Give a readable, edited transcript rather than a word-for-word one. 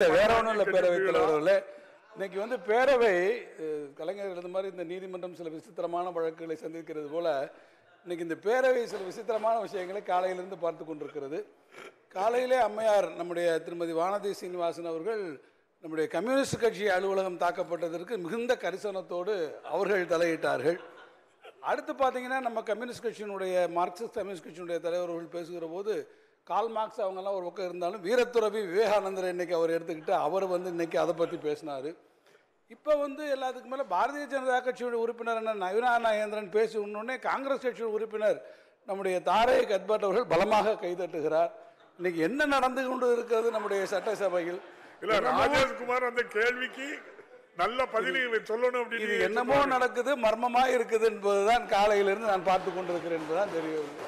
வேற ஒன்றும் இல்லை பேரவைத் தலைவர்களே. இன்னைக்கு வந்து பேரவை கலைஞர் எழுத மாதிரி இந்த நீதிமன்றம் சில விசித்திரமான வழக்குகளை சந்திக்கிறது போல இன்னைக்கு இந்த பேரவை சில விசித்திரமான விஷயங்களை காலையிலிருந்து பார்த்து கொண்டிருக்கிறது. காலையிலே அம்மையார் நம்முடைய திருமதி வானதி சீனிவாசன் அவர்கள் நம்முடைய கம்யூனிஸ்ட் கட்சி அலுவலகம் தாக்கப்பட்டதற்கு மிகுந்த கரிசனத்தோடு அவர்கள் தலையிட்டார்கள். அடுத்து பார்த்தீங்கன்னா நம்ம கம்யூனிஸ்ட் கட்சியினுடைய மார்க்சிஸ்ட் கம்யூனிஸ்ட் கட்சியினுடைய தலைவர்கள் பேசுகிற போது கால் மார்க்ஸ் அவங்கெல்லாம் ஒரு பக்கம் இருந்தாலும் வீரத்துறவி விவேகானந்தர் இன்னைக்கு அவர் எடுத்துக்கிட்டு அவர் வந்து இன்னைக்கு அதை பற்றி பேசினார். இப்போ வந்து எல்லாத்துக்கு மேலே பாரதிய ஜனதா கட்சியுடைய உறுப்பினர் என்ன நவீனா நாகேந்திரன் பேசி உடனே காங்கிரஸ் கட்சியுடைய உறுப்பினர் நம்முடைய தாரக் அத்பட் அவர்கள் பலமாக கைதட்டுகிறார். இன்னைக்கு என்ன நடந்து கொண்டு இருக்கிறது நம்முடைய சட்டசபையில்? இல்ல ராஜேஷ்குமார் அந்த கேள்விக்கு நல்ல பதில்களை சொல்லணும் அப்படின்னு என்னமோ நடக்குது, மர்மமாக இருக்குது என்பதுதான் காலையிலிருந்து நான் பார்த்து கொண்டிருக்கிறேன் என்பதுதான் தெரியவில்லை.